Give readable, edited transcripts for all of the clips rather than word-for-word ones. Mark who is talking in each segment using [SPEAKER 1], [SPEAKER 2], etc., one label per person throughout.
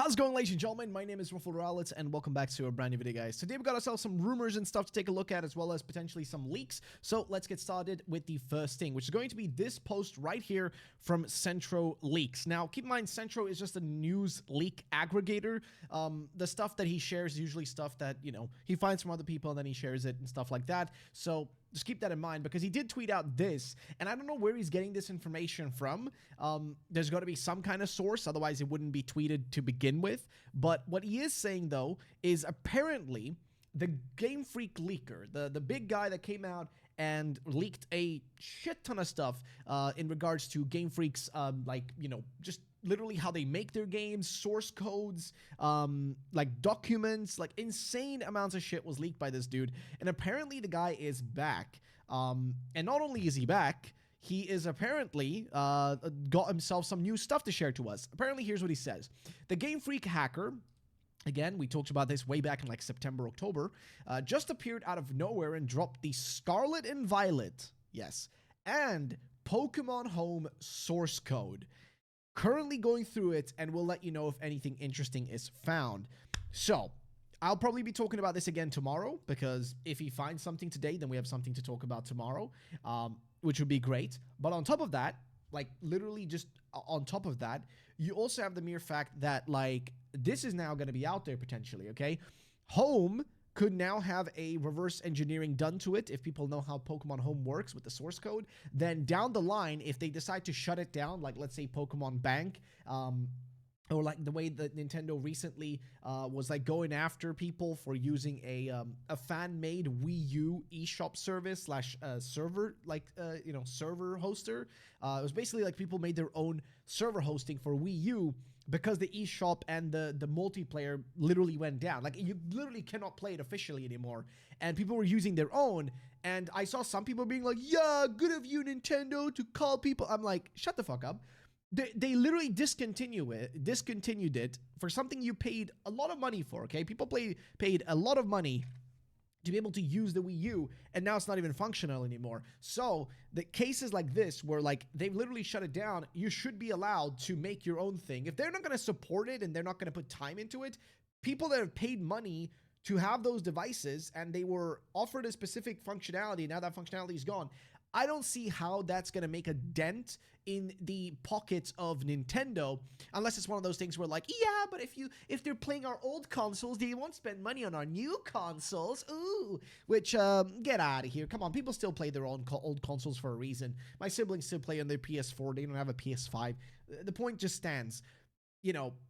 [SPEAKER 1] How's it going, ladies and gentlemen? My name is RuffledRowlit, and welcome back to a brand new video, guys. Today we got ourselves some rumors and stuff to take a look at, as well as potentially some leaks. So let's get started with the first thing, which is going to be this post right here from Centro Leaks. Now, keep in mind, Centro is just a news leak aggregator. The stuff that he shares is usually stuff that, he finds from other people and then he shares it and stuff like that. So just keep that in mind, because he did tweet out this, and I don't know where he's getting this information from. There's got to be some kind of source, otherwise it wouldn't be tweeted to begin with. But what he is saying, though, is apparently the Gamefreak leaker, the big guy that came out and leaked a shit ton of stuff in regards to Gamefreak's, just literally how they make their games, source codes, like documents, like insane amounts of shit was leaked by this dude. And apparently the guy is back. And not only is he back, he is apparently got himself some new stuff to share to us. Apparently, here's what he says. The Gamefreak hacker, again, we talked about this way back in like September, October, just appeared out of nowhere and dropped the Scarlet and Violet, yes, and Pokemon Home source code. Currently going through it, and we'll let you know if anything interesting is found. So, I'll probably be talking about this again tomorrow, because if he finds something today, then we have something to talk about tomorrow, which would be great. But on top of that, like literally just on top of that, you also have the mere fact that like this is now going to be out there potentially, okay? Home could now have a reverse engineering done to it. If people know how Pokemon Home works with the source code, then down the line, if they decide to shut it down, like let's say Pokemon Bank, or like the way that Nintendo recently was like going after people for using a fan-made Wii U eShop service slash server, server hoster. It was basically like people made their own server hosting for Wii U, because the eShop and the multiplayer literally went down. Like, you literally cannot play it officially anymore. And people were using their own. And I saw some people being like, yeah, good of you, Nintendo, to call people. I'm like, shut the fuck up. They literally discontinued it for something you paid a lot of money for, okay? People paid a lot of money to be able to use the Wii U, and now it's not even functional anymore. So the cases like this, where like they've literally shut it down, you should be allowed to make your own thing. If they're not going to support it and they're not going to put time into it, people that have paid money to have those devices and they were offered a specific functionality, now that functionality is gone, I don't see how that's going to make a dent in the pockets of Nintendo, unless it's one of those things where like, yeah, but if they're playing our old consoles, they won't spend money on our new consoles. Ooh, which, get out of here. Come on, people still play their own old consoles for a reason. My siblings still play on their PS4. They don't have a PS5. The point just stands.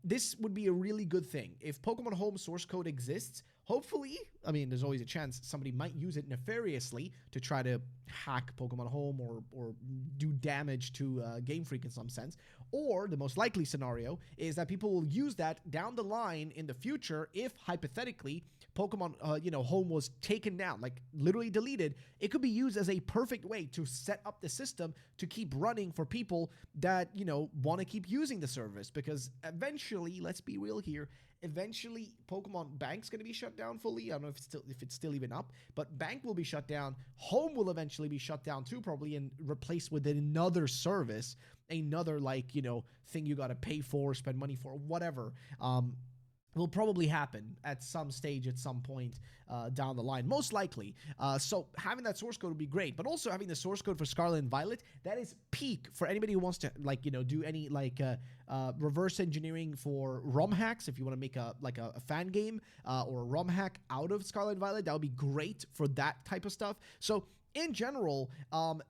[SPEAKER 1] This would be a really good thing. If Pokemon Home source code exists, hopefully, I mean, there's always a chance somebody might use it nefariously to try to hack Pokemon Home or do damage to Gamefreak in some sense. Or the most likely scenario is that people will use that down the line in the future if, hypothetically, Pokemon, Home was taken down, like literally deleted. It could be used as a perfect way to set up the system to keep running for people that, want to keep using the service. Because eventually, let's be real here, eventually Pokemon Bank's going to be shut down fully. I don't know if it's still even up, but Bank will be shut down. Home will eventually be shut down too, probably, and replaced with another service, another thing you got to pay for, spend money for, whatever. Will probably happen at some stage, at some point down the line, most likely. So having that source code would be great, but also having the source code for Scarlet and Violet, that is peak for anybody who wants to do any reverse engineering for ROM hacks. If you want to make a fan game or a ROM hack out of Scarlet and Violet, that would be great for that type of stuff. So in general,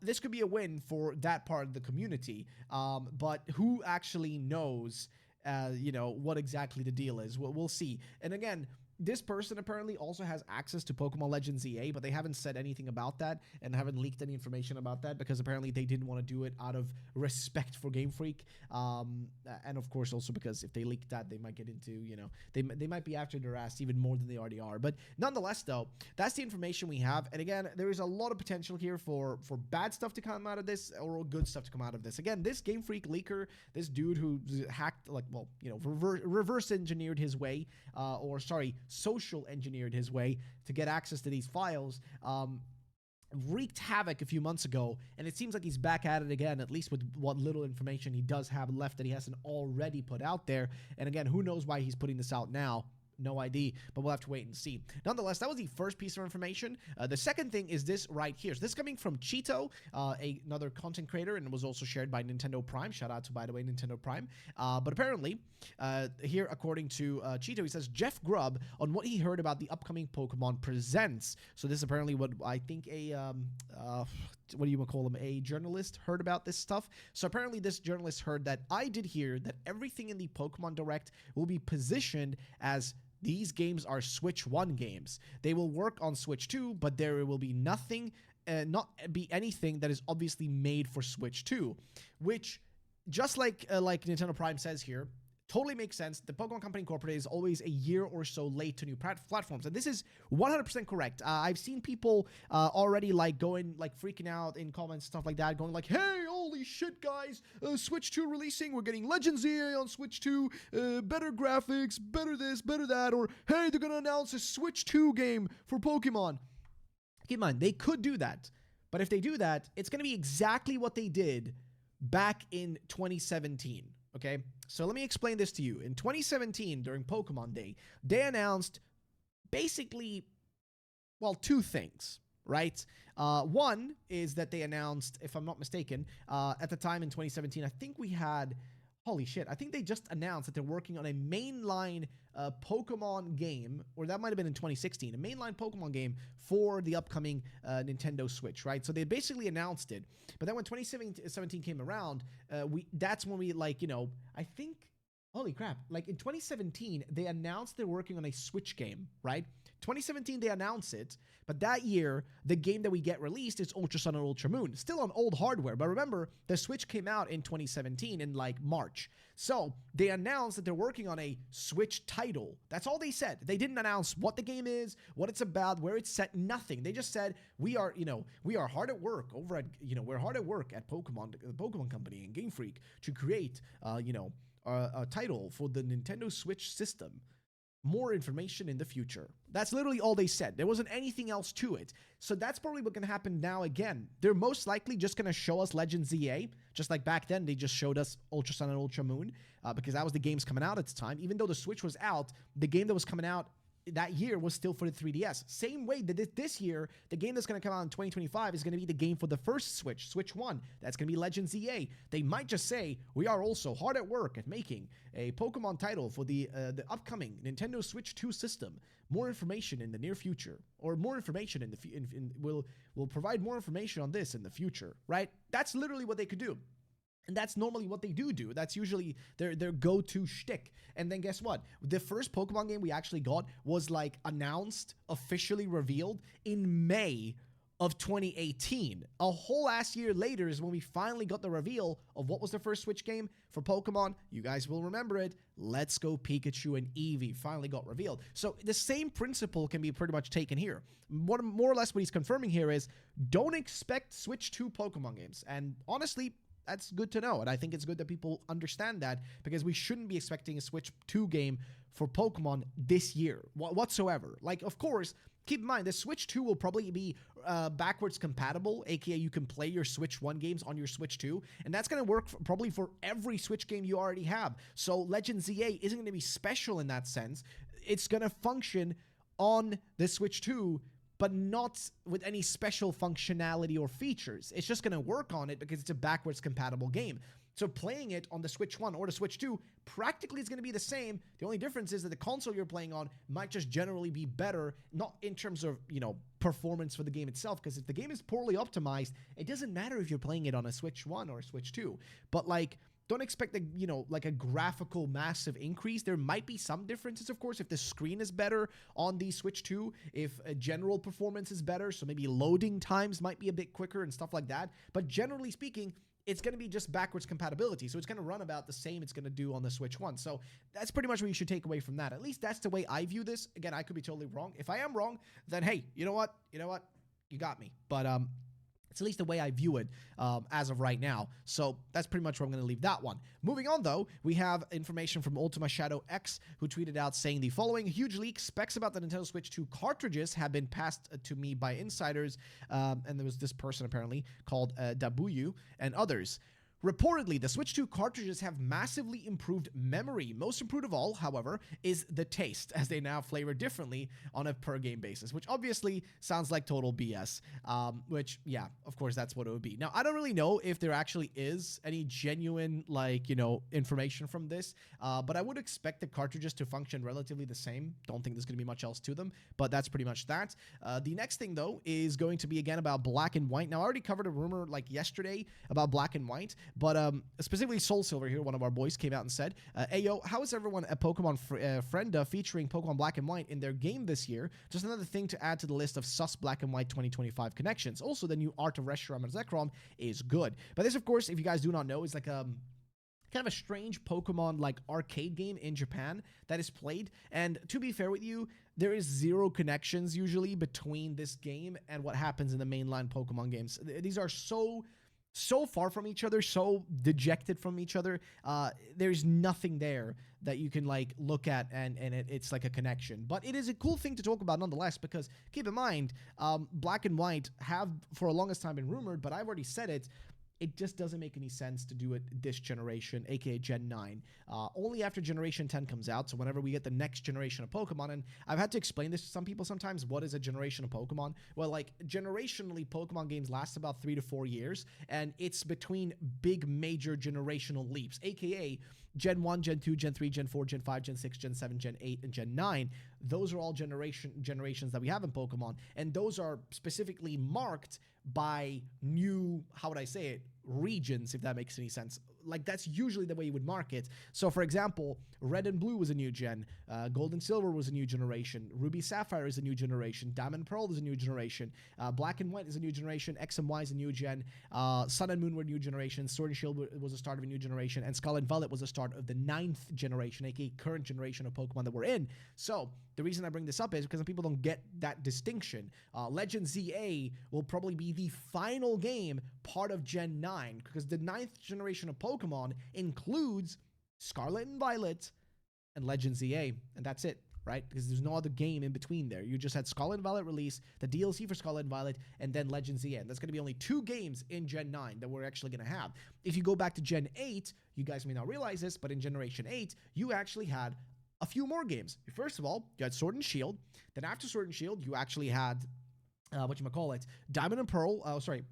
[SPEAKER 1] this could be a win for that part of the community, but who actually knows what exactly the deal is? We'll see. And again, this person apparently also has access to Pokemon Legends EA, but they haven't said anything about that and haven't leaked any information about that, because apparently they didn't want to do it out of respect for Game Freak. And of course also because if they leak that, they might get into, they might be after their ass even more than they already are. But nonetheless, though, that's the information we have. And again, there is a lot of potential here for bad stuff to come out of this, or good stuff to come out of this. Again, this Game Freak leaker, this dude who hacked, reverse engineered his way, social engineered his way to get access to these files. wreaked havoc a few months ago, and it seems like he's back at it again, at least with what little information he does have left that he hasn't already put out there. And again, who knows why he's putting this out now? No idea, but we'll have to wait and see. Nonetheless, that was the first piece of information. The second thing is this right here. So this is coming from Cheeto, another content creator, and it was also shared by Nintendo Prime. Shout out to, by the way, Nintendo Prime. But apparently, here, according to Cheeto, he says, Jeff Grubb on what he heard about the upcoming Pokemon Presents. So this is apparently what I think what do you want to call him? A journalist heard about this stuff. So apparently this journalist heard that I did hear that everything in the Pokemon Direct will be positioned as these games are Switch 1 games. They will work on Switch 2, but there will be nothing, not be anything that is obviously made for Switch 2, which, just like Nintendo Prime says here, totally makes sense. The Pokemon Company Incorporated is always a year or so late to new platforms, and this is 100% correct. I've seen people already freaking out in comments, stuff like that, going like, "Hey, holy shit, guys! Switch 2 releasing. We're getting Legends EA on Switch 2. Better graphics, better this, better that." Or, "Hey, they're gonna announce a Switch 2 game for Pokemon." Keep in mind, they could do that, but if they do that, it's gonna be exactly what they did back in 2017. Okay, so let me explain this to you. In 2017, during Pokemon Day, they announced basically, well, two things, right? One is that they announced, if I'm not mistaken, at the time in 2017, I think we had, holy shit, I think they just announced that they're working on a mainline Pokemon game, or that might have been in 2016, a mainline Pokemon game for the upcoming Nintendo Switch, right? So they basically announced it, but then when 2017 came around, that's when we, I think, holy crap, like in 2017, they announced they're working on a Switch game, right? 2017, they announced it, but that year, the game that we get released is Ultra Sun and Ultra Moon, still on old hardware. But remember, the Switch came out in 2017 in March. So they announced that they're working on a Switch title. That's all they said. They didn't announce what the game is, what it's about, where it's set, nothing. They just said, we are hard at work over at, we're hard at work at Pokemon, the Pokemon Company and Gamefreak to create, a title for the Nintendo Switch system. More information in the future. That's literally all they said. There wasn't anything else to it. So that's probably what's going to happen now again. They're most likely just going to show us Legends EA, just like back then they just showed us Ultra Sun and Ultra Moon, because that was the games coming out at the time. Even though the Switch was out, the game that was coming out that year was still for the 3DS. Same way that this year, the game that's going to come out in 2025 is going to be the game for the first Switch, Switch 1. That's going to be Legends EA. They might just say, we are also hard at work at making a Pokemon title for the upcoming Nintendo Switch 2 system. More information in the near future, or more information we'll provide more information on this in the future, right? That's literally what they could do. And that's normally what they do. That's usually their go-to shtick. And then guess what? The first Pokemon game we actually got was announced, officially revealed in May of 2018. A whole ass year later is when we finally got the reveal of what was the first Switch game for Pokemon. You guys will remember it. Let's Go Pikachu and Eevee finally got revealed. So the same principle can be pretty much taken here. More or less what he's confirming here is don't expect Switch 2 Pokemon games. And honestly, that's good to know, and I think it's good that people understand that, because we shouldn't be expecting a Switch 2 game for Pokemon this year whatsoever. Of course, keep in mind, the Switch 2 will probably be backwards compatible, aka you can play your Switch 1 games on your Switch 2, and that's going to work probably for every Switch game you already have. So Legends EA isn't going to be special in that sense. It's going to function on the Switch 2, but not with any special functionality or features. It's just going to work on it because it's a backwards compatible game. So playing it on the Switch 1 or the Switch 2 practically is going to be the same. The only difference is that the console you're playing on might just generally be better, not in terms of, performance for the game itself, because if the game is poorly optimized, it doesn't matter if you're playing it on a Switch 1 or a Switch 2. But don't expect a graphical massive increase. There might be some differences, of course, if the screen is better on the Switch 2, if general performance is better, so maybe loading times might be a bit quicker and stuff like that. But generally speaking, it's going to be just backwards compatibility. So it's going to run about the same it's going to do on the Switch 1. So that's pretty much what you should take away from that. At least that's the way I view this. Again, I could be totally wrong. If I am wrong, then hey, you know what? You got me. But It's at least the way I view it as of right now. So that's pretty much where I'm going to leave that one. Moving on, though, we have information from Ultima Shadow X, who tweeted out saying the following: huge leak, specs about the Nintendo Switch 2 cartridges have been passed to me by insiders, and there was this person apparently called Dabuyu and others. Reportedly, the Switch 2 cartridges have massively improved memory. Most improved of all, however, is the taste, as they now flavor differently on a per-game basis, which obviously sounds like total BS, which, yeah, of course, that's what it would be. Now, I don't really know if there actually is any genuine, like, you know, information from this, but I would expect the cartridges to function relatively the same. Don't think there's going to be much else to them, but that's pretty much that. The next thing, though, is going to be, again, about Black and White. Now, I already covered a rumor, like, yesterday about Black and White, but specifically Soul Silver here, one of our boys, came out and said, Ayo, how is everyone a Pokemon friend featuring Pokemon Black and White in their game this year? Just another thing to add to the list of sus Black and White 2025 connections. Also, the new Art of Reshiram and Zekrom is good. But this, of course, if you guys do not know, is like kind of a strange Pokemon like arcade game in Japan that is played. And to be fair with you, there is zero connections usually between this game and what happens in the mainline Pokemon games. These are so far from each other, so dejected from each other. There's nothing there that you can like look at and it's like a connection. But it is a cool thing to talk about nonetheless, because keep in mind, Black and White have for the longest time been rumored, but I've already said it. It just doesn't make any sense to do it this generation, aka Gen 9. Only after Generation 10 comes out, so whenever we get the next generation of Pokemon, and I've had to explain this to some people sometimes, what is a generation of Pokemon? Well, like, generationally, Pokemon games last about 3 to 4 years, and it's between big major generational leaps, aka Gen 1, Gen 2, Gen 3, Gen 4, Gen 5, Gen 6, Gen 7, Gen 8, and Gen 9. Those are all generations that we have in Pokemon, and those are specifically marked by new, how would I say it, regions, if that makes any sense. Like, that's usually the way you would mark it. So, for example, Red and Blue was a new gen, Gold and Silver was a new generation, Ruby Sapphire is a new generation, Diamond and Pearl is a new generation, Black and White is a new generation, X and Y is a new gen, Sun and Moon were new generations, Sword and Shield was the start of a new generation, and Scarlet and Violet was the start of the 9th generation, aka current generation of Pokemon that we're in. So, the reason I bring this up is because people don't get that distinction. Legend ZA will probably be the final game part of Gen 9, because the 9th generation of Pokemon includes Scarlet and Violet and Legend ZA, and that's it, right? Because there's no other game in between there. You just had Scarlet and Violet release, the DLC for Scarlet and Violet, and then Legend ZA. And that's going to be only 2 games in Gen 9 that we're actually going to have. If you go back to Gen 8, you guys may not realize this, but in Generation 8, you actually had a few more games. First of all, you had Sword and Shield. Then after Sword and Shield, you actually had Diamond and Pearl,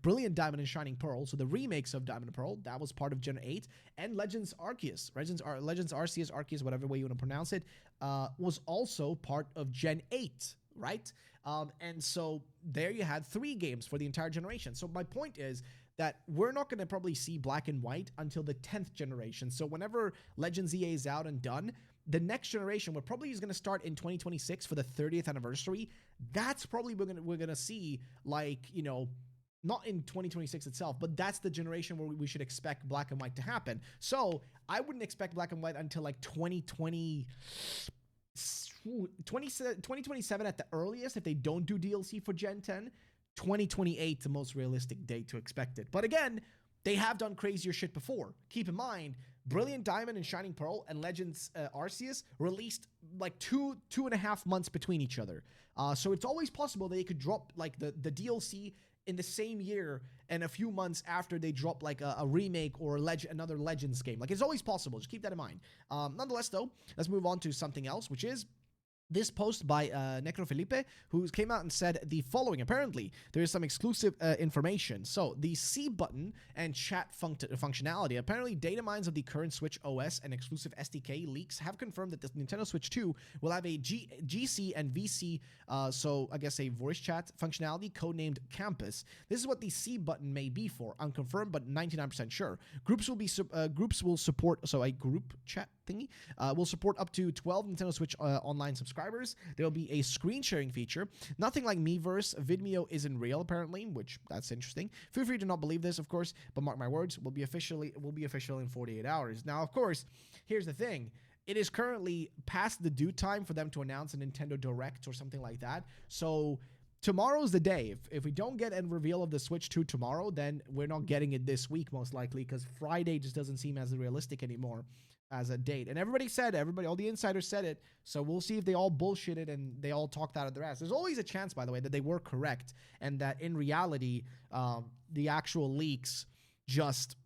[SPEAKER 1] Brilliant Diamond and Shining Pearl, so the remakes of Diamond and Pearl, that was part of Gen 8, and Legends Arceus, Legends Arceus, whatever way you want to pronounce it, was also part of Gen 8, right? And so there you had 3 games for the entire generation. So my point is that we're not going to probably see Black and White until the 10th generation. So whenever Legends EA is out and done, the next generation, we're probably is going to start in 2026 for the 30th anniversary. That's probably we're gonna see, like, you know, not in 2026 itself, but that's the generation where we should expect Black and White to happen. So I wouldn't expect Black and White until like 2027 at the earliest, if they don't do DLC for Gen 10. 2028 the most realistic date to expect it. But again, they have done crazier shit before. Keep in mind, Brilliant Diamond and Shining Pearl and Legends Arceus released like 2.5 months between each other. So it's always possible they could drop like the DLC in the same year and a few months after they drop like a remake or another Legends game. Like, it's always possible. Just keep that in mind. Nonetheless, though, let's move on to something else, which is this post by Necrofelipe, who came out and said the following. Apparently, there is some exclusive information. So, the C button and chat functionality. Apparently, data mines of the current Switch OS and exclusive SDK leaks have confirmed that the Nintendo Switch 2 will have a GC and VC, so I guess a voice chat functionality codenamed Campus. This is what the C button may be for. Unconfirmed, but 99% sure. Groups will support, so a group chat thingy will support up to 12 Nintendo Switch online subscribers. There will be a screen sharing feature. Nothing like Miiverse. Vimeo isn't real, apparently, which that's interesting. Feel free to not believe this, of course, but mark my words, will be official in 48 hours. Now, of course, here's the thing. It is currently past the due time for them to announce a Nintendo Direct or something like that. So tomorrow's the day. If we don't get a reveal of the Switch 2 tomorrow, then we're not getting it this week, most likely, because Friday just doesn't seem as realistic anymore as a date. And everybody, all the insiders said it, so we'll see if they all bullshitted and they all talked out of their ass. There's always a chance, by the way, that they were correct and that in reality, the actual leaks just,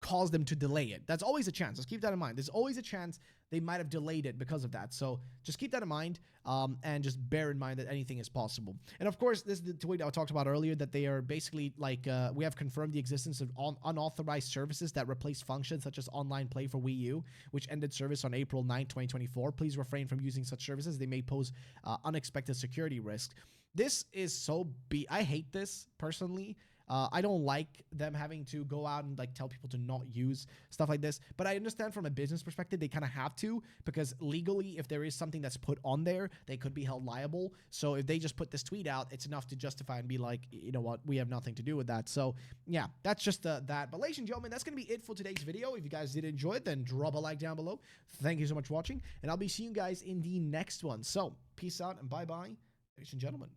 [SPEAKER 1] caused them to delay it. That's always a chance. Let's keep that in mind. There's always a chance they might have delayed it because of that. So just keep that in mind, and just bear in mind that anything is possible. And of course, this is the tweet I talked about earlier, that they are basically like, we have confirmed the existence of unauthorized services that replace functions such as online play for Wii U, which ended service on April 9, 2024. Please refrain from using such services. They may pose unexpected security risks. This is so I hate this personally. I don't like them having to go out and like tell people to not use stuff like this, but I understand from a business perspective, they kind of have to, because legally, if there is something that's put on there, they could be held liable. So if they just put this tweet out, it's enough to justify and be like, you know what, we have nothing to do with that. So yeah, that's just that. But ladies and gentlemen, that's going to be it for today's video. If you guys did enjoy it, then drop a like down below. Thank you so much for watching, and I'll be seeing you guys in the next one. So peace out and bye-bye, ladies and gentlemen.